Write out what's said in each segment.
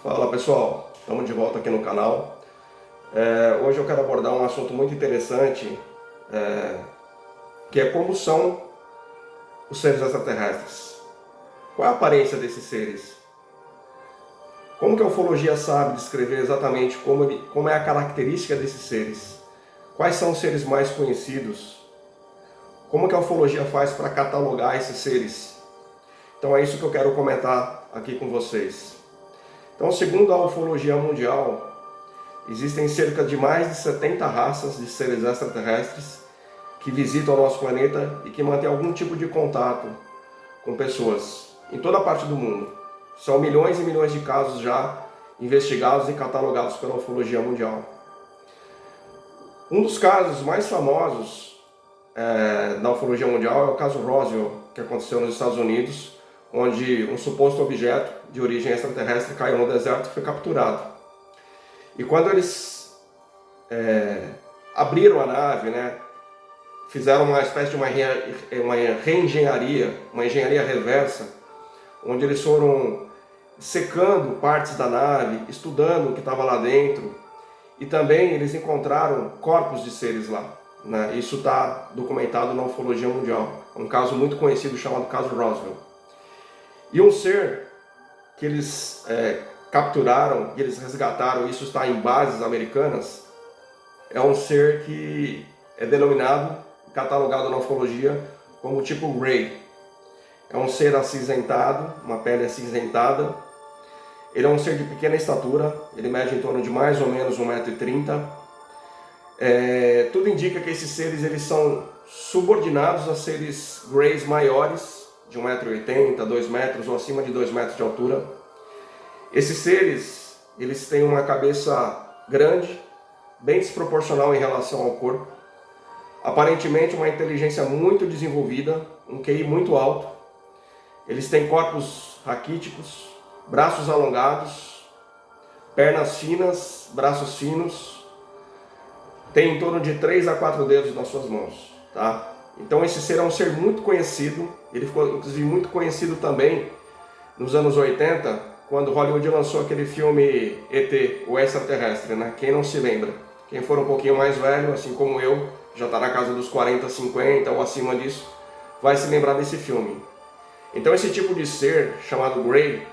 Fala pessoal, estamos de volta aqui no canal. Hoje eu quero abordar um assunto muito interessante, que é como são os seres extraterrestres. Qual é a aparência desses seres? Como que a ufologia sabe descrever exatamente como é a característica desses seres? Quais são os seres mais conhecidos? Como que a ufologia faz para catalogar esses seres? Então é isso que eu quero comentar aqui com vocês. Então, segundo a ufologia mundial, existem cerca de mais de 70 raças de seres extraterrestres que visitam o nosso planeta e que mantêm algum tipo de contato com pessoas em toda a parte do mundo. São milhões e milhões de casos já investigados e catalogados pela ufologia mundial. Um dos casos mais famosos da ufologia mundial é o caso Roswell, que aconteceu nos Estados Unidos, onde um suposto objeto de origem extraterrestre caiu no deserto e foi capturado. E quando eles abriram a nave, fizeram uma espécie de uma reengenharia, uma engenharia reversa, onde eles foram secando partes da nave, estudando o que estava lá dentro, e também eles encontraram corpos de seres lá. Isso está documentado na ufologia mundial. É um caso muito conhecido chamado caso Roswell. E um ser que eles capturaram, que eles resgataram, isso está em bases americanas, é um ser que é denominado, catalogado na ufologia como tipo Grey. É um ser acinzentado, uma pele acinzentada. Ele é um ser de pequena estatura, ele mede em torno de mais ou menos 1,30 m. Tudo indica que esses seres eles são subordinados a seres Greys maiores, de 1,80 m, 2 metros ou acima de 2 metros de altura. Esses seres, eles têm uma cabeça grande, bem desproporcional em relação ao corpo. Aparentemente uma inteligência muito desenvolvida, um QI muito alto. Eles têm corpos raquíticos, braços alongados, pernas finas, braços finos. Tem em torno de 3 a 4 dedos nas suas mãos, tá? Então esse ser é um ser muito conhecido, ele ficou inclusive muito conhecido também nos anos 80, quando Hollywood lançou aquele filme ET, o extraterrestre, Quem não se lembra? Quem for um pouquinho mais velho, assim como eu, já está na casa dos 40, 50 ou acima disso, vai se lembrar desse filme. Então esse tipo de ser, chamado Grey,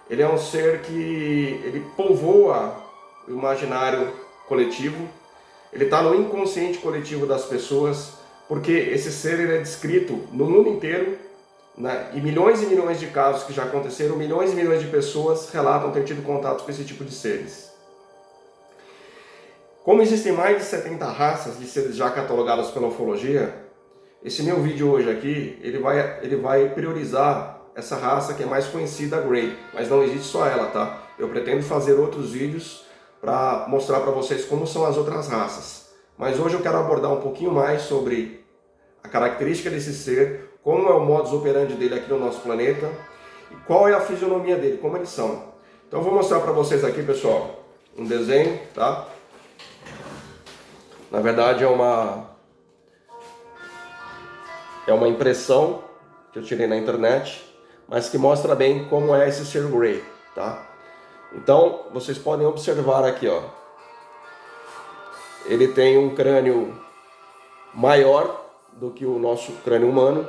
ele é um ser que ele povoa o imaginário coletivo, ele está no inconsciente coletivo das pessoas, porque esse ser ele é descrito no mundo inteiro, e milhões de casos que já aconteceram, milhões e milhões de pessoas relatam ter tido contato com esse tipo de seres. Como existem mais de 70 raças de seres já catalogadas pela ufologia, esse meu vídeo hoje aqui, ele vai priorizar essa raça que é mais conhecida, a Grey, mas não existe só ela, tá? Eu pretendo fazer outros vídeos para mostrar para vocês como são as outras raças. Mas hoje eu quero abordar um pouquinho mais sobre a característica desse ser, como é o modus operandi dele aqui no nosso planeta e qual é a fisionomia dele, como eles são. Então eu vou mostrar para vocês aqui, pessoal, um desenho, tá? Na verdade é uma impressão que eu tirei na internet, mas que mostra bem como é esse ser Grey, tá? Então vocês podem observar aqui, ó. Ele tem um crânio maior do que o nosso crânio humano.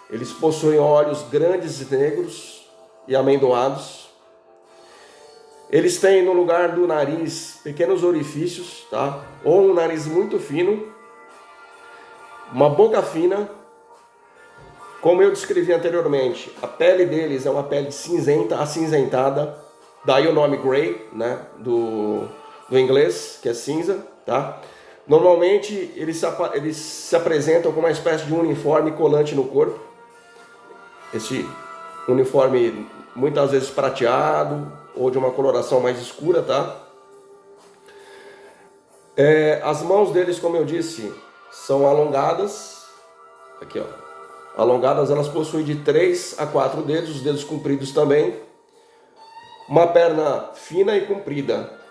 Eles possuem olhos grandes e negros e amendoados. Eles têm no lugar do nariz pequenos orifícios, tá? Ou um nariz muito fino, uma boca fina. Como eu descrevi anteriormente, a pele deles é uma pele cinzenta, acinzentada, daí o nome Grey, do inglês, que é cinza, tá? Normalmente eles se apresentam com uma espécie de um uniforme colante no corpo. Esse uniforme muitas vezes prateado ou de uma coloração mais escura, tá? As mãos deles, como eu disse, são alongadas. Aqui, ó. Alongadas, elas possuem de 3 a 4 dedos, os dedos compridos também. Uma perna fina e comprida.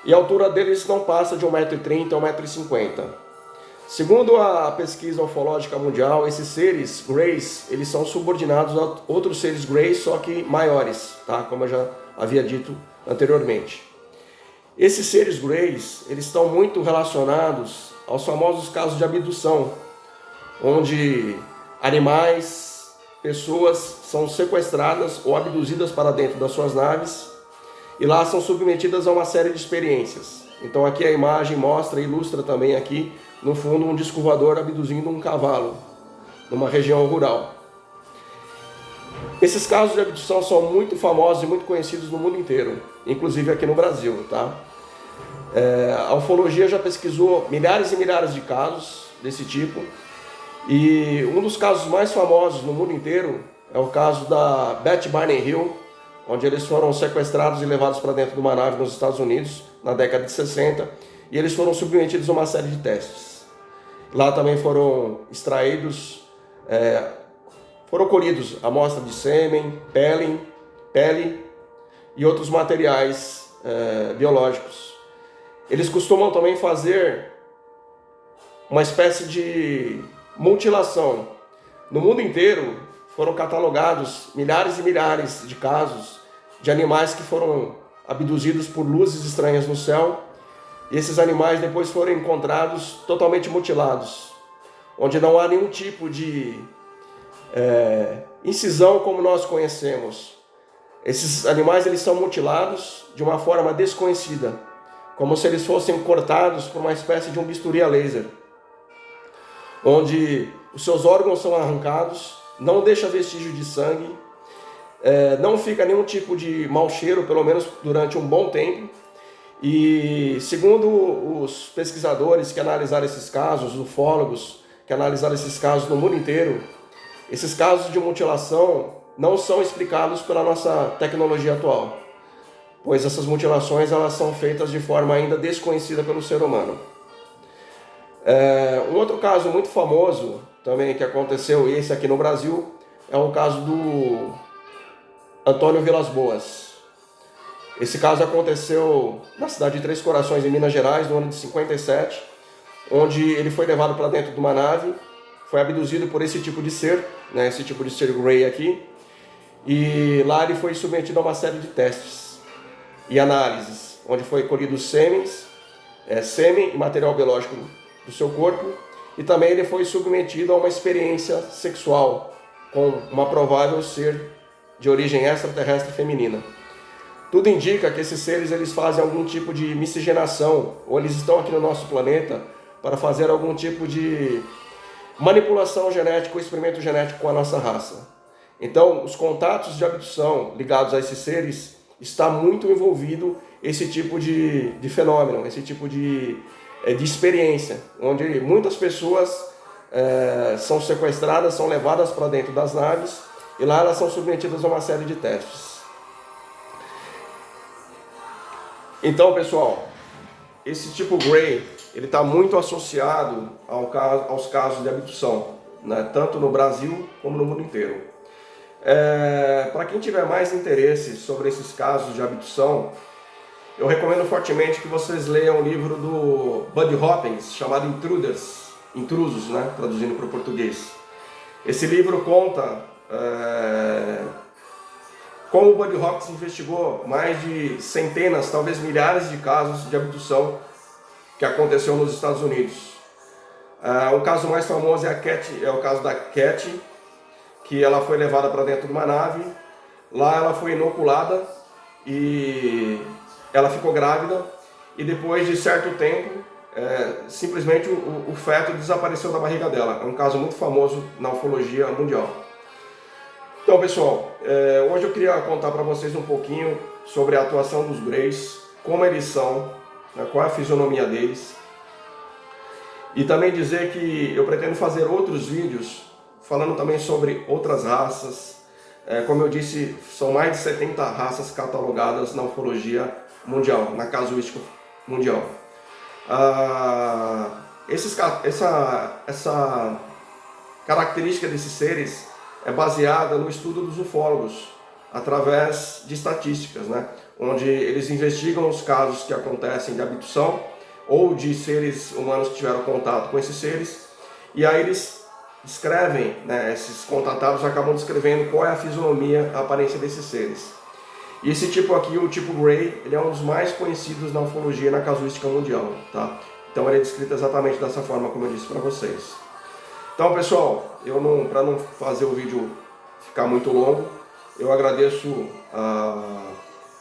E a altura deles não passa de 1,30 m a 1,50 m. Segundo a pesquisa ufológica mundial, esses seres Greys, eles são subordinados a outros seres Greys, só que maiores, tá? Como eu já havia dito anteriormente. Esses seres Greys, eles estão muito relacionados aos famosos casos de abdução, onde animais, pessoas são sequestradas ou abduzidas para dentro das suas naves e lá são submetidas a uma série de experiências. Então aqui a imagem mostra e ilustra também aqui, no fundo, um disco voador abduzindo um cavalo, numa região rural. Esses casos de abdução são muito famosos e muito conhecidos no mundo inteiro, inclusive aqui no Brasil, tá? A ufologia já pesquisou milhares e milhares de casos desse tipo, e um dos casos mais famosos no mundo inteiro é o caso da Beth Barney Hill, onde eles foram sequestrados e levados para dentro de uma nave nos Estados Unidos, na década de 60, e eles foram submetidos a uma série de testes. Lá também foram extraídos, foram colhidos amostras de sêmen, pele e outros materiais biológicos. Eles costumam também fazer uma espécie de mutilação. No mundo inteiro foram catalogados milhares e milhares de casos de animais que foram abduzidos por luzes estranhas no céu, e esses animais depois foram encontrados totalmente mutilados, onde não há nenhum tipo de incisão como nós conhecemos. Esses animais eles são mutilados de uma forma desconhecida, como se eles fossem cortados por uma espécie de um bisturi a laser, onde os seus órgãos são arrancados, não deixa vestígio de sangue, não fica nenhum tipo de mau cheiro, pelo menos durante um bom tempo. E segundo os pesquisadores que analisaram esses casos, os ufólogos que analisaram esses casos no mundo inteiro, esses casos de mutilação não são explicados pela nossa tecnologia atual, pois essas mutilações elas são feitas de forma ainda desconhecida pelo ser humano. Um outro caso muito famoso também que aconteceu, esse aqui no Brasil, é o caso do Antônio Vilas Boas. Esse caso aconteceu na cidade de Três Corações, em Minas Gerais, no ano de 57, onde ele foi levado para dentro de uma nave, foi abduzido por esse tipo de ser, né, esse tipo de ser Grey aqui, e lá ele foi submetido a uma série de testes e análises, onde foi colhido sêmen e material biológico do seu corpo, e também ele foi submetido a uma experiência sexual com uma provável ser de origem extraterrestre feminina. Tudo indica que esses seres eles fazem algum tipo de miscigenação, ou eles estão aqui no nosso planeta para fazer algum tipo de manipulação genética ou experimento genético com a nossa raça. Então, os contatos de abdução ligados a esses seres está muito envolvido esse tipo de fenômeno, esse tipo de experiência, onde muitas pessoas são sequestradas, são levadas para dentro das naves e lá elas são submetidas a uma série de testes. Então, pessoal, esse tipo Grey, ele está muito associado aos casos de abdução, né? Tanto no Brasil como no mundo inteiro. Para quem tiver mais interesse sobre esses casos de abdução, eu recomendo fortemente que vocês leiam o livro do Buddy Hopkins, chamado Intrusos, né? Traduzindo para o português. Esse livro conta como o Buddy Hopkins investigou mais de centenas, talvez milhares de casos de abdução que aconteceu nos Estados Unidos. O caso mais famoso é o caso da Cat, que ela foi levada para dentro de uma nave, lá ela foi inoculada e ela ficou grávida, e depois de certo tempo, simplesmente o feto desapareceu da barriga dela. É um caso muito famoso na ufologia mundial. Então, pessoal, hoje eu queria contar para vocês um pouquinho sobre a atuação dos Greys, como eles são, né, qual é a fisionomia deles, e também dizer que eu pretendo fazer outros vídeos falando também sobre outras raças. Como eu disse, são mais de 70 raças catalogadas na ufologia mundial, na casuística mundial. Essa característica desses seres é baseada no estudo dos ufólogos, através de estatísticas, né? Onde eles investigam os casos que acontecem de abdução, ou de seres humanos que tiveram contato com esses seres, e aí eles descrevem, né, esses contatados acabam descrevendo qual é a fisionomia, a aparência desses seres. E esse tipo aqui, o tipo Grey, ele é um dos mais conhecidos na ufologia e na casuística mundial, tá? Então ele é descrito exatamente dessa forma como eu disse para vocês. Então pessoal, para não fazer o vídeo ficar muito longo, eu agradeço a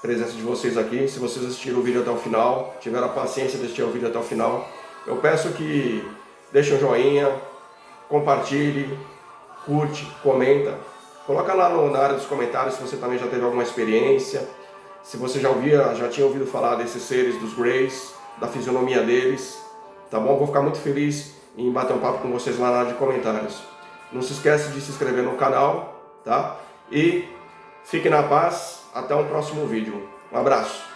presença de vocês aqui. Se vocês assistiram o vídeo até o final, tiveram a paciência de assistir o vídeo até o final, eu peço que deixem um joinha, compartilhe, curte, comenta. Coloca lá na área dos comentários se você também já teve alguma experiência, se você já tinha ouvido falar desses seres, dos Greys, da fisionomia deles, tá bom? Vou ficar muito feliz em bater um papo com vocês lá na área de comentários. Não se esquece de se inscrever no canal, tá? E fique na paz, até um próximo vídeo. Um abraço!